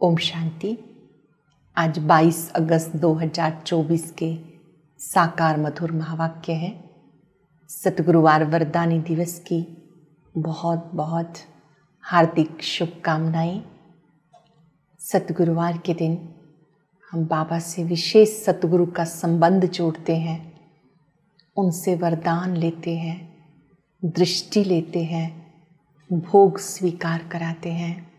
ओम शांति। आज 22 अगस्त 2024 के साकार मधुर महावाक्य है। सतगुरुवार वरदानी दिवस की बहुत बहुत हार्दिक शुभकामनाएं। सतगुरुवार के दिन हम बाबा से विशेष सतगुरु का संबंध जोड़ते हैं, उनसे वरदान लेते हैं, दृष्टि लेते हैं, भोग स्वीकार कराते हैं।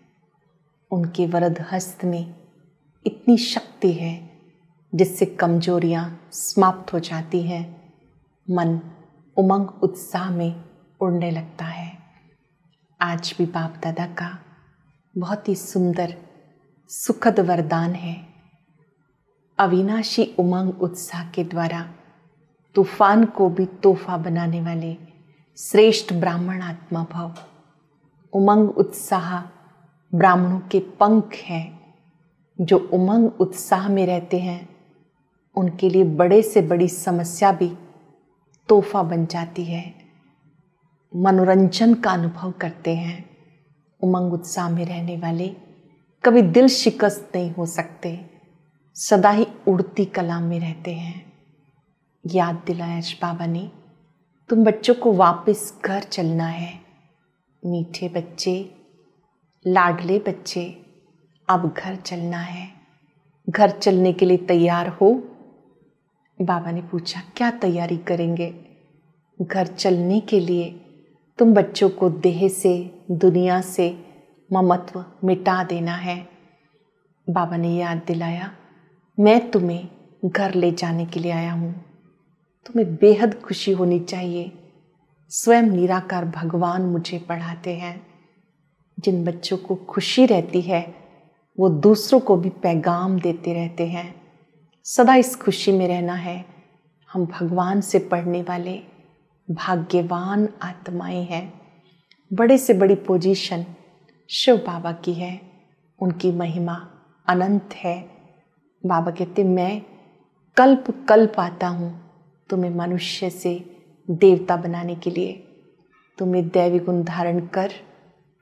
उनके वरद हस्त में इतनी शक्ति है जिससे कमजोरियां समाप्त हो जाती हैं, मन उमंग उत्साह में उड़ने लगता है। आज भी बाप दादा का बहुत ही सुंदर सुखद वरदान है। अविनाशी उमंग उत्साह के द्वारा तूफान को भी तोहफा बनाने वाले श्रेष्ठ ब्राह्मण आत्मा भव। उमंग उत्साह ब्राह्मणों के पंख हैं। जो उमंग उत्साह में रहते हैं उनके लिए बड़े से बड़ी समस्या भी तोहफा बन जाती है। मनोरंजन का अनुभव करते हैं। उमंग उत्साह में रहने वाले कभी दिल शिकस्त नहीं हो सकते, सदा ही उड़ती कला में रहते हैं। याद दिलाया बाबा ने, तुम बच्चों को वापस घर चलना है। मीठे बच्चे, लाडले बच्चे, अब घर चलना है। घर चलने के लिए तैयार हो? बाबा ने पूछा, क्या तैयारी करेंगे? घर चलने के लिए तुम बच्चों को देह से, दुनिया से ममत्व मिटा देना है। बाबा ने याद दिलाया, मैं तुम्हें घर ले जाने के लिए आया हूँ। तुम्हें बेहद खुशी होनी चाहिए। स्वयं निराकार भगवान मुझे पढ़ाते हैं। जिन बच्चों को खुशी रहती है वो दूसरों को भी पैगाम देते रहते हैं। सदा इस खुशी में रहना है। हम भगवान से पढ़ने वाले भाग्यवान आत्माएं हैं। बड़े से बड़ी पोजीशन शिव बाबा की है। उनकी महिमा अनंत है। बाबा कहते, मैं कल्प कल्प आता हूँ तुम्हें मनुष्य से देवता बनाने के लिए। तुम्हें दैवी गुण धारण कर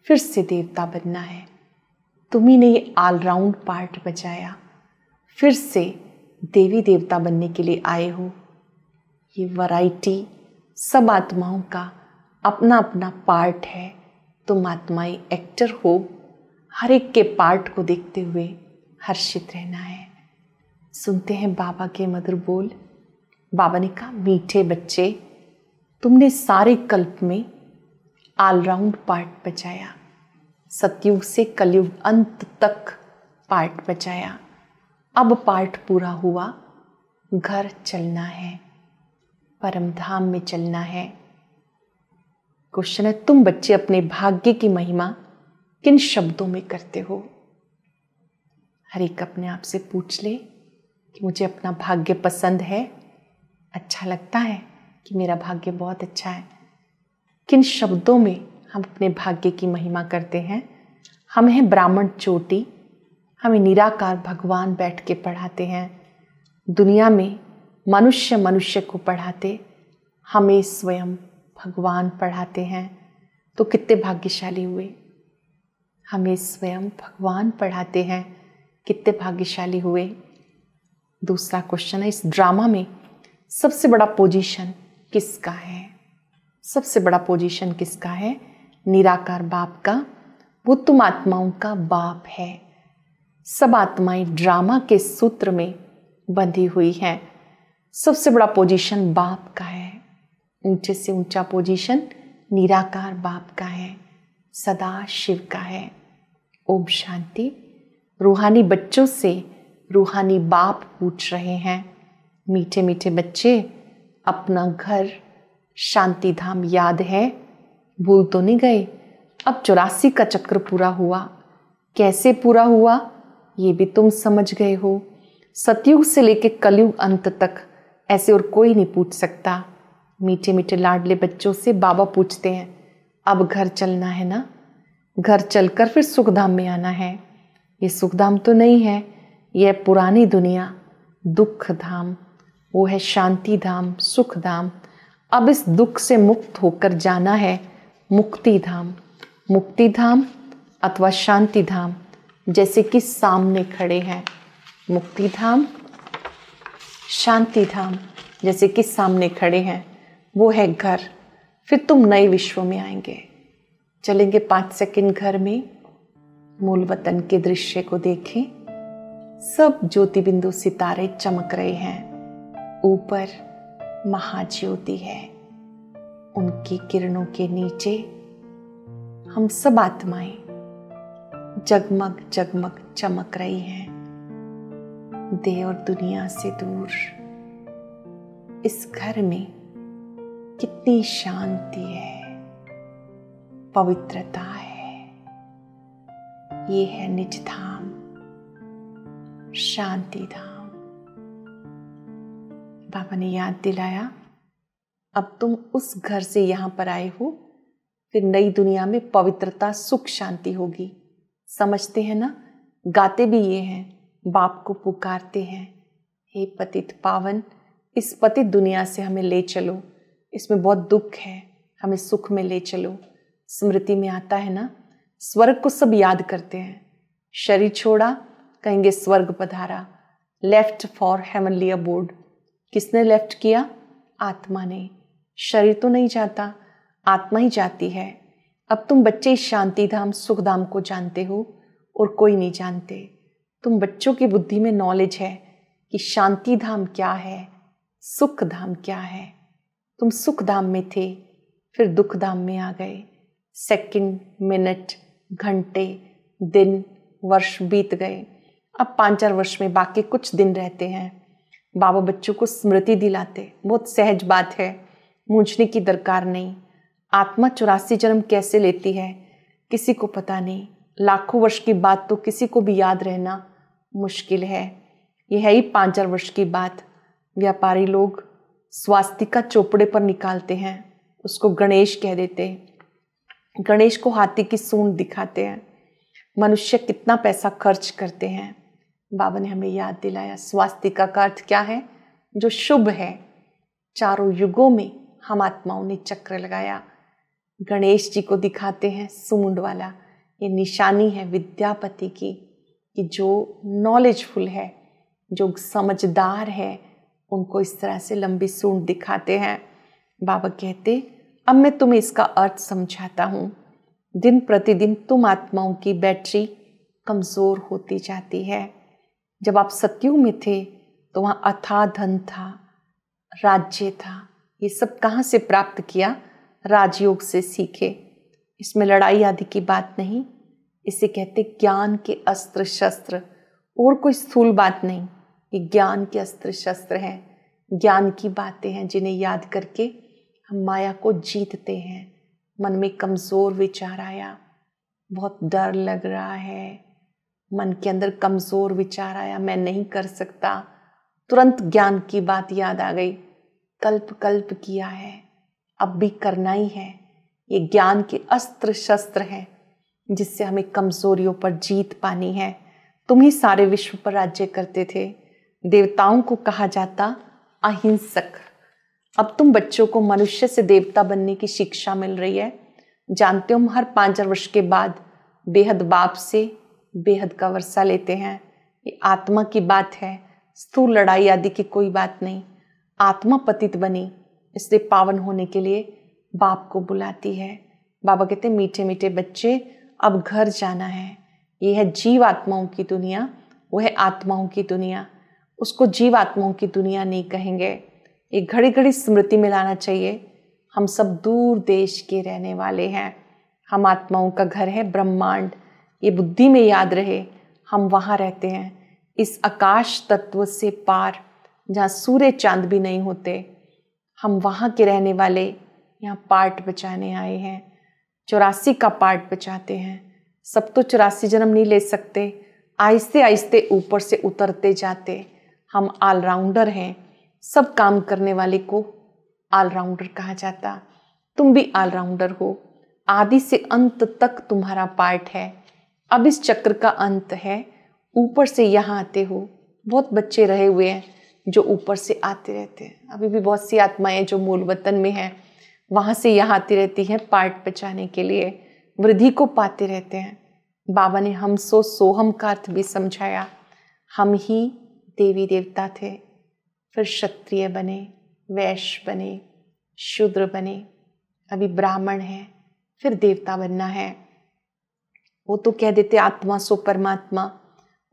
फिर से देवता बनना है। तुम्ही ने ये ऑलराउंड पार्ट बजाया, फिर से देवी देवता बनने के लिए आए हो। ये वैरायटी सब आत्माओं का अपना अपना पार्ट है। तुम आत्माएं एक्टर हो। हर एक के पार्ट को देखते हुए हर्षित रहना है। सुनते हैं बाबा के मधुर बोल। बाबा ने कहा, मीठे बच्चे, तुमने सारे कल्प में ऑलराउंड पार्ट बजाया। सतयुग से कलयुग अंत तक पार्ट बजाया। अब पार्ट पूरा हुआ। घर चलना है, परम धाम में चलना है। क्वेश्चन है, तुम बच्चे अपने भाग्य की महिमा किन शब्दों में करते हो? हर एक अपने आप से पूछ ले कि मुझे अपना भाग्य पसंद है, अच्छा लगता है कि मेरा भाग्य बहुत अच्छा है। किन शब्दों में हम अपने भाग्य की महिमा करते हैं? हम हैं ब्राह्मण चोटी। हमें निराकार भगवान बैठ के पढ़ाते हैं। दुनिया में मनुष्य मनुष्य को पढ़ाते, हमें स्वयं भगवान पढ़ाते हैं। तो कितने भाग्यशाली हुए। हमें स्वयं भगवान पढ़ाते हैं, कितने भाग्यशाली हुए। दूसरा क्वेश्चन है, इस ड्रामा में सबसे बड़ा पोजीशन किसका है? सबसे बड़ा पोजीशन किसका है? निराकार बाप का। वो तुम आत्माओं का बाप है। सब आत्माएं ड्रामा के सूत्र में बंधी हुई हैं। सबसे बड़ा पोजीशन बाप का है। ऊंचे से ऊंचा पोजीशन निराकार बाप का है, सदा शिव का है। ओम शांति। रूहानी बच्चों से रूहानी बाप पूछ रहे हैं, मीठे मीठे बच्चे, अपना घर शांति धाम याद है? भूल तो नहीं गए? अब 84 का चक्र पूरा हुआ। कैसे पूरा हुआ ये भी तुम समझ गए हो। सतयुग से लेकर कलयुग अंत तक ऐसे और कोई नहीं पूछ सकता। मीठे मीठे लाडले बच्चों से बाबा पूछते हैं, अब घर चलना है ना? घर चलकर फिर सुखधाम में आना है। ये सुखधाम तो नहीं है, यह पुरानी दुनिया दुख धाम। वो है शांति धाम, सुख धाम। अब इस दुख से मुक्त होकर जाना है मुक्ति धाम। मुक्ति धाम अथवा शांति धाम जैसे कि सामने खड़े हैं। मुक्ति धाम, शांति धाम जैसे कि सामने खड़े हैं, वो है घर। फिर तुम नए विश्व में आएंगे। चलेंगे 5 सेकंड घर में, मूल वतन के दृश्य को देखें। सब ज्योति बिंदु सितारे चमक रहे हैं। ऊपर महाज्योति है, उनकी किरणों के नीचे हम सब आत्माएं जगमग जगमग चमक रही हैं। देह और दुनिया से दूर इस घर में कितनी शांति है, पवित्रता है। ये है निज धाम, शांति धाम। बाबा ने याद दिलाया, अब तुम उस घर से यहां पर आए हो, फिर नई दुनिया में पवित्रता, सुख, शांति होगी। समझते हैं ना? गाते भी ये हैं, बाप को पुकारते हैं, हे पतित पावन, इस पतित दुनिया से हमें ले चलो, इसमें बहुत दुख है, हमें सुख में ले चलो। स्मृति में आता है ना, स्वर्ग को सब याद करते हैं। शरीर छोड़ा, कहेंगे स्वर्ग पधारा। Left for heavenly abode. किसने लेफ्ट किया? आत्मा ने। शरीर तो नहीं जाता, आत्मा ही जाती है। अब तुम बच्चे शांति धाम, सुख धाम को जानते हो और कोई नहीं जानते। तुम बच्चों की बुद्धि में नॉलेज है कि शांति धाम क्या है, सुख धाम क्या है। तुम सुख धाम में थे, फिर दुख धाम में आ गए। सेकंड, मिनट, घंटे, दिन, वर्ष बीत गए। अब 5-4 वर्ष में बाकी कुछ दिन रहते हैं। बाबा बच्चों को स्मृति दिलाते, बहुत सहज बात है, मूंझने की दरकार नहीं। आत्मा 84 जन्म कैसे लेती है किसी को पता नहीं। लाखों वर्ष की बात तो किसी को भी याद रहना मुश्किल है। यह है ही 5-4 वर्ष की बात। व्यापारी लोग स्वास्तिका चोपड़े पर निकालते हैं, उसको गणेश कह देते हैं। गणेश को हाथी की सूंड दिखाते हैं। मनुष्य कितना पैसा खर्च करते हैं। बाबा ने हमें याद दिलाया, स्वास्तिका का अर्थ क्या है? जो शुभ है। चारों युगों में हम आत्माओं ने चक्र लगाया। गणेश जी को दिखाते हैं सूंड वाला। ये निशानी है विद्यापति की, कि जो नॉलेजफुल है, जो समझदार है, उनको इस तरह से लंबी सूंड दिखाते हैं। बाबा कहते, अब मैं तुम्हें इसका अर्थ समझाता हूँ। दिन प्रतिदिन तुम आत्माओं की बैटरी कमजोर होती जाती है। जब आप सतयुग में थे तो वहाँ अथाह धन था, राज्य था। ये सब कहाँ से प्राप्त किया? राजयोग से सीखे। इसमें लड़ाई आदि की बात नहीं। इसे कहते ज्ञान के अस्त्र शस्त्र, और कोई स्थूल बात नहीं। ये ज्ञान के अस्त्र शस्त्र हैं, ज्ञान की बातें हैं, जिन्हें याद करके हम माया को जीतते हैं। मन में कमज़ोर विचार आया, बहुत डर लग रहा है, मन के अंदर कमज़ोर विचार आया, मैं नहीं कर सकता। तुरंत ज्ञान की बात याद आ गई, कल्प कल्प किया है, अब भी करना ही है। ये ज्ञान के अस्त्र शस्त्र हैं जिससे हमें कमजोरियों पर जीत पानी है। तुम ही सारे विश्व पर राज्य करते थे। देवताओं को कहा जाता अहिंसक। अब तुम बच्चों को मनुष्य से देवता बनने की शिक्षा मिल रही है। जानते हो, हम हर 5 वर्ष के बाद बेहद बाप से बेहद का वर्षा लेते हैं। ये आत्मा की बात है, स्थूल लड़ाई आदि की कोई बात नहीं। आत्मा पतित बनी, इसलिए पावन होने के लिए बाप को बुलाती है। बाबा कहते हैं, मीठे मीठे बच्चे, अब घर जाना है। ये है जीव आत्माओं की दुनिया, वो है आत्माओं की दुनिया। उसको जीव आत्माओं की दुनिया नहीं कहेंगे। एक घड़ी घड़ी स्मृति में लाना चाहिए, हम सब दूर देश के रहने वाले हैं। हम आत्माओं का घर है ब्रह्मांड। ये बुद्धि में याद रहे, हम वहाँ रहते हैं, इस आकाश तत्व से पार, जहाँ सूर्य चांद भी नहीं होते। हम वहाँ के रहने वाले, यहाँ पार्ट बचाने आए हैं। 84 का पार्ट बचाते हैं। सब तो 84 जन्म नहीं ले सकते, आहिस्ते आहिस्ते ऊपर से उतरते जाते। हम ऑलराउंडर हैं, सब काम करने वाले को ऑलराउंडर कहा जाता। तुम भी ऑलराउंडर हो, आदि से अंत तक तुम्हारा पार्ट है। अब इस चक्र का अंत है, ऊपर से यहाँ आते हो। बहुत बच्चे रहे हुए हैं जो ऊपर से आते रहते हैं। अभी भी बहुत सी आत्माएं जो मूल वतन में हैं, वहाँ से यहाँ आती रहती हैं पार्ट बचाने के लिए, वृद्धि को पाते रहते हैं। बाबा ने हम सो सोहम का अर्थ भी समझाया। हम ही देवी देवता थे, फिर क्षत्रिय बने, वैश्य बने, शूद्र बने, अभी ब्राह्मण है, फिर देवता बनना है। वो तो कह देते आत्मा सो परमात्मा,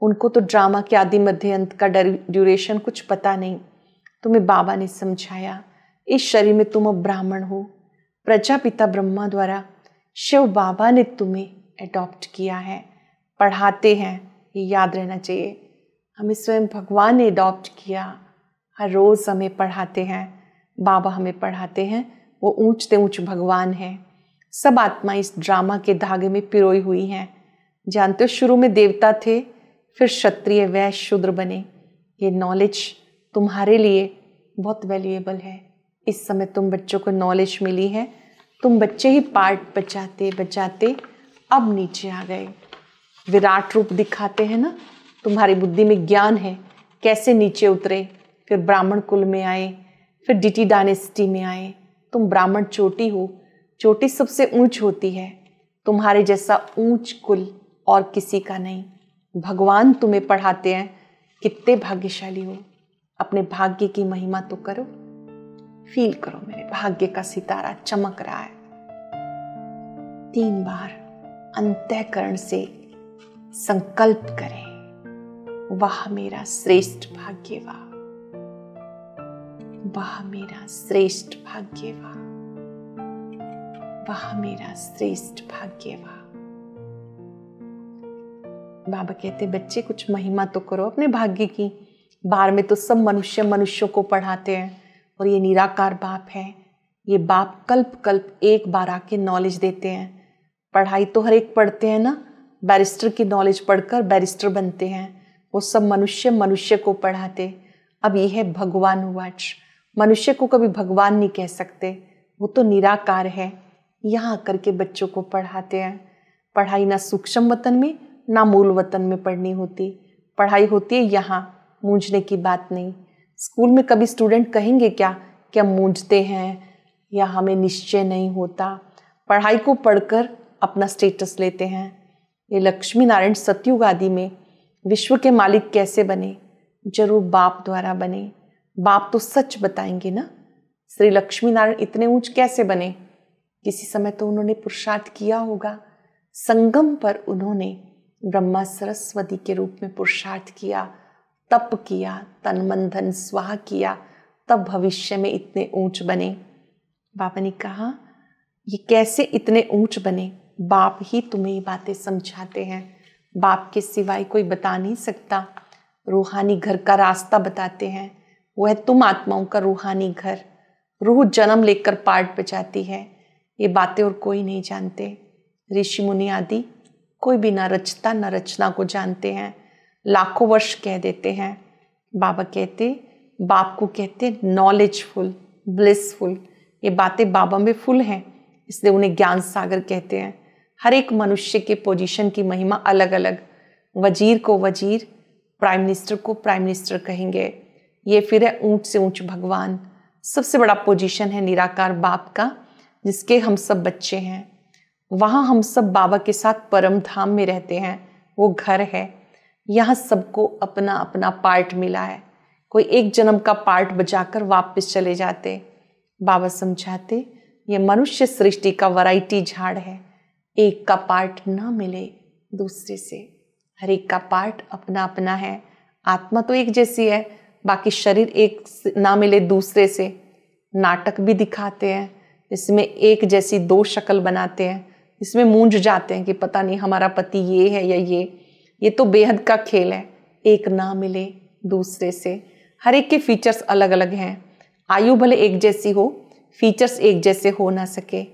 उनको तो ड्रामा के आदि मध्य अंत का ड्यूरेशन कुछ पता नहीं। तुम्हें बाबा ने समझाया, इस शरीर में तुम अब ब्राह्मण हो, प्रजापिता ब्रह्मा द्वारा शिव बाबा ने तुम्हें एडॉप्ट किया है, पढ़ाते हैं, ये याद रहना चाहिए। हमें स्वयं भगवान ने एडॉप्ट किया, हर रोज़ हमें पढ़ाते हैं, बाबा हमें पढ़ाते हैं, वो ऊंचते ऊंच भगवान हैं। सब आत्मा इस ड्रामा के धागे में पिरोई हुई हैं। जानते हो, शुरू में देवता थे, फिर क्षत्रिय वैश्य शूद्र बने। ये नॉलेज तुम्हारे लिए बहुत वैल्यूएबल है। इस समय तुम बच्चों को नॉलेज मिली है, तुम बच्चे ही पार्ट बचाते बचाते अब नीचे आ गए। विराट रूप दिखाते हैं ना, तुम्हारी बुद्धि में ज्ञान है, कैसे नीचे उतरे, फिर ब्राह्मण कुल में आए, फिर डीटी डायनेस्टी में आए। तुम ब्राह्मण चोटी हो, चोटी सबसे ऊंच होती है, तुम्हारे जैसा ऊंच कुल और किसी का नहीं। भगवान तुम्हें पढ़ाते हैं, कितने भाग्यशाली हो। अपने भाग्य की महिमा तो करो, फील करो मेरे भाग्य का सितारा चमक रहा है। 3 बार अंतःकरण से संकल्प करें, वाह मेरा श्रेष्ठ भाग्य, वाह मेरा श्रेष्ठ भाग्य, वाह मेरा श्रेष्ठ भाग्य। बाबा कहते बच्चे कुछ महिमा तो करो अपने भाग्य की। बाहर में तो सब मनुष्यों को पढ़ाते हैं, और ये निराकार बाप है। ये बाप कल्प कल्प एक बार आके नॉलेज देते हैं। पढ़ाई तो हर एक पढ़ते हैं ना, बैरिस्टर की नॉलेज पढ़कर बैरिस्टर बनते हैं, वो सब मनुष्य को पढ़ाते। अब ये है भगवान वाच। मनुष्य को कभी भगवान नहीं कह सकते, वो तो निराकार है। यहाँ आकर के बच्चों को पढ़ाते हैं। पढ़ाई ना सूक्ष्म वतन में ना मूल वतन में पढ़नी होती, पढ़ाई होती है यहाँ, मूंझने की बात नहीं। स्कूल में कभी स्टूडेंट कहेंगे क्या कि हम मूंझते हैं या हमें निश्चय नहीं होता। पढ़ाई को पढ़कर अपना स्टेटस लेते हैं। ये लक्ष्मी नारायण सतयुग आदि में विश्व के मालिक कैसे बने? जरूर बाप द्वारा बने। बाप तो सच बताएंगे ना। श्री लक्ष्मी नारायण इतने ऊंच कैसे बने? किसी समय तो उन्होंने पुरुषार्थ किया होगा। संगम पर उन्होंने ब्रह्मा सरस्वती के रूप में पुरुषार्थ किया, तप किया, तन मन धन स्वाहा किया, तब भविष्य में इतने ऊंच बने। बाबा ने कहा ये कैसे इतने ऊंच बने? बाप ही तुम्हें ये बातें समझाते हैं। बाप के सिवाय कोई बता नहीं सकता। रूहानी घर का रास्ता बताते हैं। वह तुम आत्माओं का रूहानी घर। रूह जन्म लेकर पार्ट बजाती है। ये बातें और कोई नहीं जानते। ऋषि मुनि आदि कोई भी ना रचता न रचना को जानते हैं। लाखों वर्ष कह देते हैं। बाबा कहते, बाप को कहते नॉलेजफुल, ब्लिसफुल। ये बातें बाबा में फुल हैं, इसलिए उन्हें ज्ञान सागर कहते हैं। हर एक मनुष्य के पोजीशन की महिमा अलग अलग। वजीर को वजीर, प्राइम मिनिस्टर को प्राइम मिनिस्टर कहेंगे। ये फिर है ऊंच से ऊंच भगवान। सबसे बड़ा पोजीशन है निराकार बाप का, जिसके हम सब बच्चे हैं। वहाँ हम सब बाबा के साथ परम धाम में रहते हैं। वो घर है। यहाँ सबको अपना अपना पार्ट मिला है। कोई एक जन्म का पार्ट बजाकर वापस चले जाते। बाबा समझाते ये मनुष्य सृष्टि का वैरायटी झाड़ है। एक का पार्ट ना मिले दूसरे से। हर एक का पार्ट अपना अपना है। आत्मा तो एक जैसी है, बाकी शरीर एक ना मिले दूसरे से। नाटक भी दिखाते हैं, इसमें एक जैसी 2 शक्ल बनाते हैं। इसमें मूंझ जाते हैं कि पता नहीं हमारा पति ये है या ये तो बेहद का खेल है। एक ना मिले दूसरे से। हर एक के फीचर्स अलग अलग हैं। आयु भले एक जैसी हो, फीचर्स एक जैसे हो ना सके।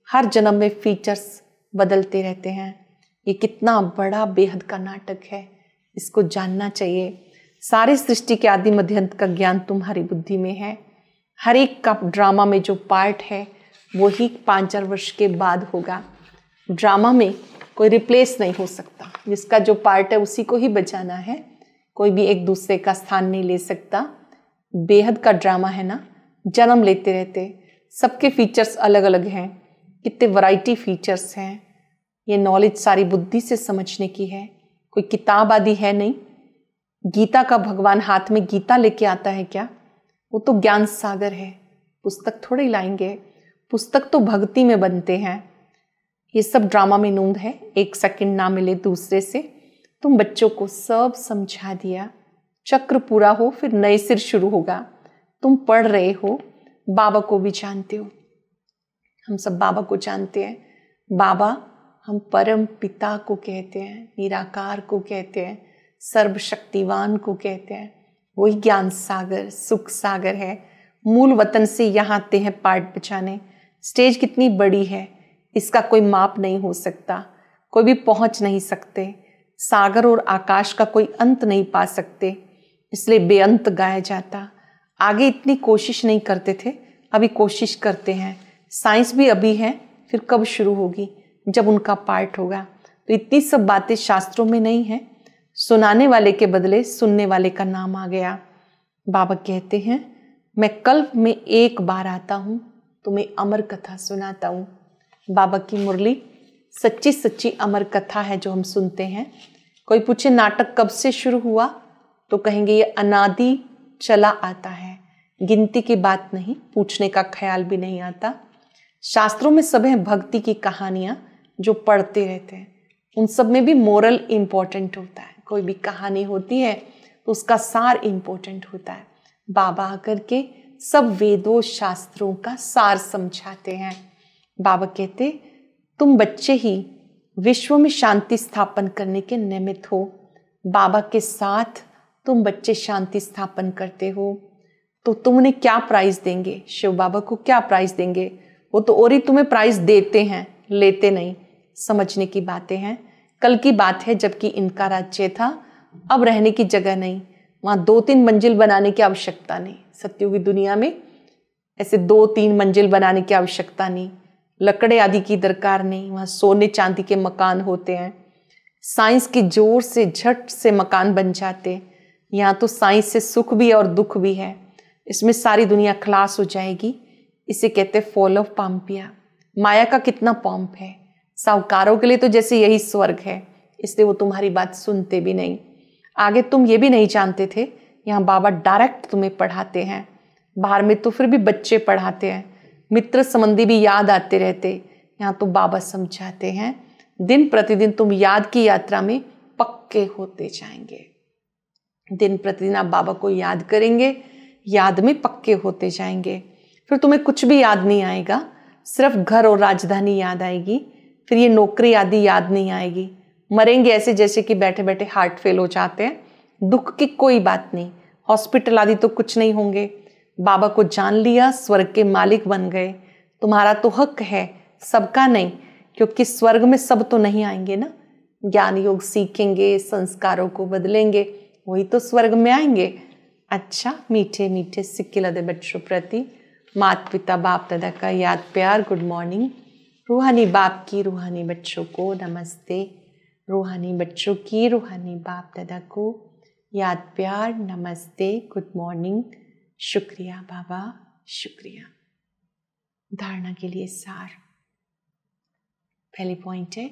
हर जन्म में फीचर्स बदलते रहते हैं। ये कितना बड़ा बेहद का नाटक है, इसको जानना चाहिए। सारे सृष्टि के आदि मध्यंत का ज्ञान तुम्हारी बुद्धि में है। हर एक का ड्रामा में जो पार्ट है वही 5-4 वर्ष के बाद होगा। ड्रामा में कोई रिप्लेस नहीं हो सकता। जिसका जो पार्ट है उसी को ही बचाना है। कोई भी एक दूसरे का स्थान नहीं ले सकता। बेहद का ड्रामा है ना, जन्म लेते रहते। सबके फीचर्स अलग अलग हैं। कितने वैरायटी फीचर्स हैं। ये नॉलेज सारी बुद्धि से समझने की है, कोई किताब आदि है नहीं। गीता का भगवान हाथ में गीता लेके आता है क्या? वो तो ज्ञान सागर है, पुस्तक थोड़े ही लाएंगे। पुस्तक तो भक्ति में बनते हैं। ये सब ड्रामा में नूंद है, एक सेकंड ना मिले दूसरे से। तुम बच्चों को सब समझा दिया, चक्र पूरा हो फिर नए सिर शुरू होगा। तुम पढ़ रहे हो, बाबा को भी जानते हो, हम सब बाबा को जानते हैं। बाबा हम परम पिता को कहते हैं, निराकार को कहते हैं, सर्वशक्तिवान को कहते हैं। वही ज्ञान सागर, सुख सागर है। मूल वतन से यहाँ आते हैं पाठ बचाने। स्टेज कितनी बड़ी है, इसका कोई माप नहीं हो सकता, कोई भी पहुंच नहीं सकते। सागर और आकाश का कोई अंत नहीं पा सकते, इसलिए बेअंत गाया जाता। आगे इतनी कोशिश नहीं करते थे, अभी कोशिश करते हैं। साइंस भी अभी है, फिर कब शुरू होगी? जब उनका पार्ट होगा। तो इतनी सब बातें शास्त्रों में नहीं है। सुनाने वाले के बदले सुनने वाले का नाम आ गया। बाबा कहते हैं मैं कल्प में एक बार आता हूँ, तुम्हें अमर कथा सुनाता हूँ। बाबा की मुरली सच्ची सच्ची अमर कथा है जो हम सुनते हैं। कोई पूछे नाटक कब से शुरू हुआ, तो कहेंगे ये अनादि चला आता है। गिनती की बात नहीं, पूछने का ख्याल भी नहीं आता। शास्त्रों में सब है भक्ति की कहानियां जो पढ़ते रहते हैं। उन सब में भी मोरल इंपॉर्टेंट होता है। कोई भी कहानी होती है तो उसका सार इंपॉर्टेंट होता है। बाबा आकर के सब वेदों शास्त्रों का सार समझाते हैं। बाबा कहते तुम बच्चे ही विश्व में शांति स्थापन करने के निमित्त हो। बाबा के साथ तुम बच्चे शांति स्थापन करते हो, तो तुम उन्हें क्या प्राइज देंगे? शिव बाबा को क्या प्राइज देंगे? वो तो और ही तुम्हें प्राइज देते हैं, लेते नहीं। समझने की बातें हैं। कल की बात है जबकि इनका राज्य था, अब रहने की जगह नहीं, वहां 2-3 मंजिल बनाने की आवश्यकता नहीं। सत्युग की दुनिया में ऐसे 2-3 मंजिल बनाने की आवश्यकता नहीं, लकड़े आदि की दरकार नहीं। वहां सोने चांदी के मकान होते हैं। साइंस के जोर से झट से मकान बन जाते। यहाँ तो साइंस से सुख भी है और दुख भी है। इसमें सारी दुनिया खलास हो जाएगी। इसे कहते फॉल ऑफ पाम्पिया। माया का कितना पॉम्प है। साहूकारों के लिए तो जैसे यही स्वर्ग है, इसलिए वो तुम्हारी बात सुनते भी नहीं। आगे तुम ये भी नहीं जानते थे, यहाँ बाबा डायरेक्ट तुम्हें पढ़ाते हैं। बाहर में तो फिर भी बच्चे पढ़ाते हैं, मित्र संबंधी भी याद आते रहते। यहाँ तो बाबा समझाते हैं। दिन प्रतिदिन तुम याद की यात्रा में पक्के होते जाएंगे। दिन प्रतिदिन आप बाबा को याद करेंगे, याद में पक्के होते जाएंगे। फिर तुम्हें कुछ भी याद नहीं आएगा, सिर्फ घर और राजधानी याद आएगी। फिर ये नौकरी आदि याद नहीं आएगी। मरेंगे ऐसे जैसे कि बैठे बैठे हार्ट फेल हो जाते हैं। दुख की कोई बात नहीं, हॉस्पिटल आदि तो कुछ नहीं होंगे। बाबा को जान लिया, स्वर्ग के मालिक बन गए। तुम्हारा तो हक है, सबका नहीं, क्योंकि स्वर्ग में सब तो नहीं आएंगे ना। ज्ञान योग सीखेंगे, संस्कारों को बदलेंगे, वही तो स्वर्ग में आएंगे। अच्छा, मीठे मीठे सिक्के लदे बच्चों प्रति माता पिता बाप दादा का याद प्यार गुड मॉर्निंग। रूहानी बाप की रूहानी बच्चों को नमस्ते। रूहानी बच्चों की रूहानी बाप दादा को याद प्यार नमस्ते गुड मॉर्निंग। शुक्रिया बाबा, शुक्रिया। धारणा के लिए सार। पहले पॉइंट है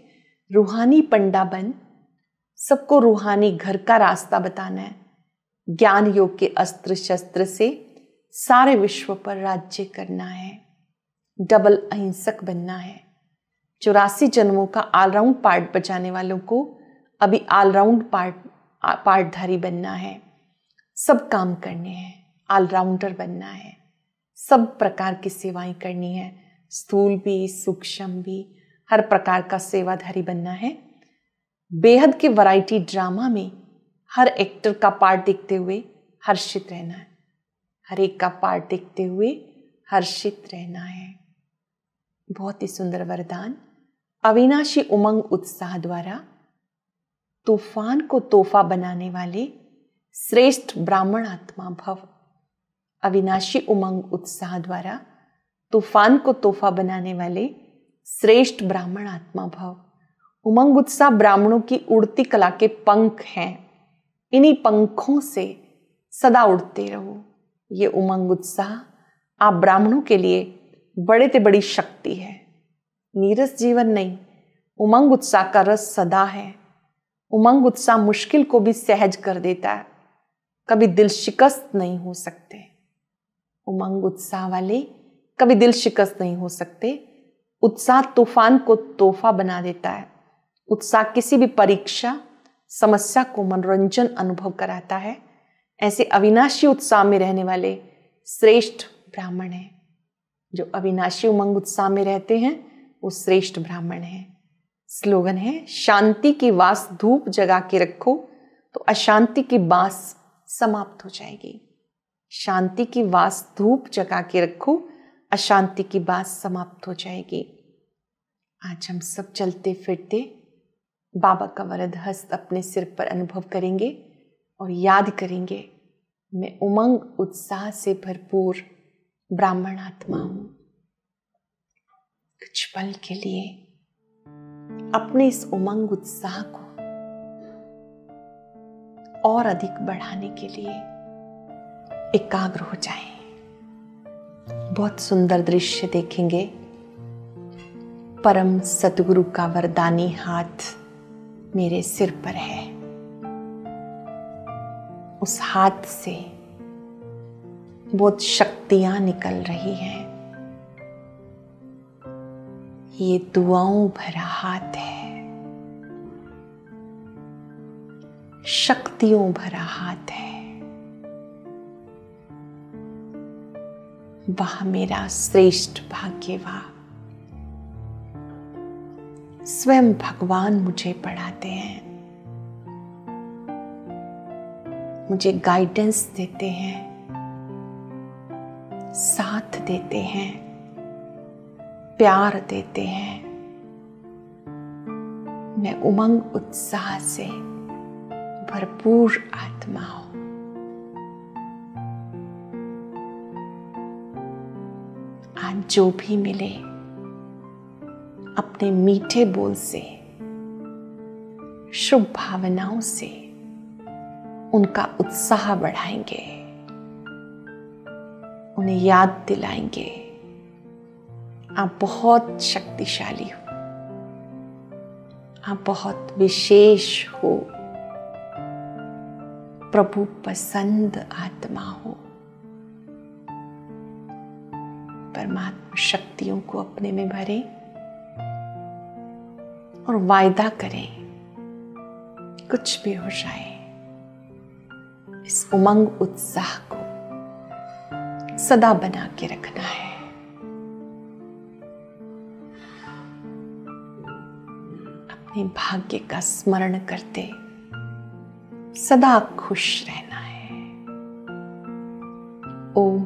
रूहानी पंडा बन, सबको रूहानी घर का रास्ता बताना है। ज्ञान योग के अस्त्र शस्त्र से सारे विश्व पर राज्य करना है। डबल अहिंसक बनना है। 84 जन्मों का ऑलराउंड पार्ट बजाने वालों को अभी ऑलराउंड पार्टधारी बनना है। सब काम करने हैं, ऑलराउंडर बनना है। सब प्रकार की सेवाएं करनी है, स्थूल भी सूक्ष्म भी, हर प्रकार का सेवाधारी बनना है। बेहद के वैरायटी ड्रामा में हर एक्टर का पार्ट देखते हुए हर्षित रहना है। हर एक का पार्ट देखते हुए हर्षित रहना है। बहुत ही सुंदर वरदान। अविनाशी उमंग उत्साह द्वारा तूफान को तोहफा बनाने वाले श्रेष्ठ ब्राह्मण आत्मा भव। अविनाशी उमंग उत्साह द्वारा तूफान को तोहफा बनाने वाले श्रेष्ठ ब्राह्मण आत्मा भव। उमंग उत्साह ब्राह्मणों की उड़ती कला के पंख हैं। इन्हीं पंखों से सदा उड़ते रहो। ये उमंग उत्साह आप ब्राह्मणों के लिए बड़े से बड़ी शक्ति है। नीरस जीवन नहीं, उमंग उत्साह का रस सदा है। उमंग उत्साह मुश्किल को भी सहज कर देता है। कभी दिल शिकस्त नहीं हो सकते। उमंग उत्साह वाले कभी दिल शिकस्त नहीं हो सकते। उत्साह तूफान को तोहफा बना देता है। उत्साह किसी भी परीक्षा समस्या को मनोरंजन अनुभव कराता है। ऐसे अविनाशी उत्साह में रहने वाले श्रेष्ठ ब्राह्मण हैं। जो अविनाशी उमंग उत्साह में रहते हैं वो श्रेष्ठ ब्राह्मण हैं। स्लोगन है, शांति की वास धूप जगा के रखो तो अशांति की बास समाप्त हो जाएगी। शांति की वास धूप जगा के रखो, अशांति की बास समाप्त हो जाएगी। आज हम सब चलते फिरते बाबा का वरद हस्त अपने सिर पर अनुभव करेंगे और याद करेंगे, मैं उमंग उत्साह से भरपूर ब्राह्मण आत्मा हूं। कुछ पल के लिए अपने इस उमंग उत्साह को और अधिक बढ़ाने के लिए एकाग्र हो जाएं। बहुत सुंदर दृश्य देखेंगे। परम सतगुरु का वरदानी हाथ मेरे सिर पर है। उस हाथ से बहुत शक्तियां निकल रही हैं। ये दुआओं भरा हाथ है, शक्तियों भरा हाथ है। वाह मेरा श्रेष्ठ भाग्यवाह, स्वयं भगवान मुझे पढ़ाते हैं, मुझे गाइडेंस देते हैं, साथ देते हैं, प्यार देते हैं। मैं उमंग उत्साह से भरपूर आत्मा हूं। आज जो भी मिले अपने मीठे बोल से, शुभ भावनाओं से उनका उत्साह बढ़ाएंगे, उन्हें याद दिलाएंगे, आप बहुत शक्तिशाली हो, आप बहुत विशेष हो, प्रभु पसंद आत्मा हो। परमात्मा शक्तियों को अपने में भरे और वायदा करें, कुछ भी हो जाए इस उमंग उत्साह को सदा बना के रखना है। अपने भाग्य का स्मरण करते सदा खुश रहना है। ओम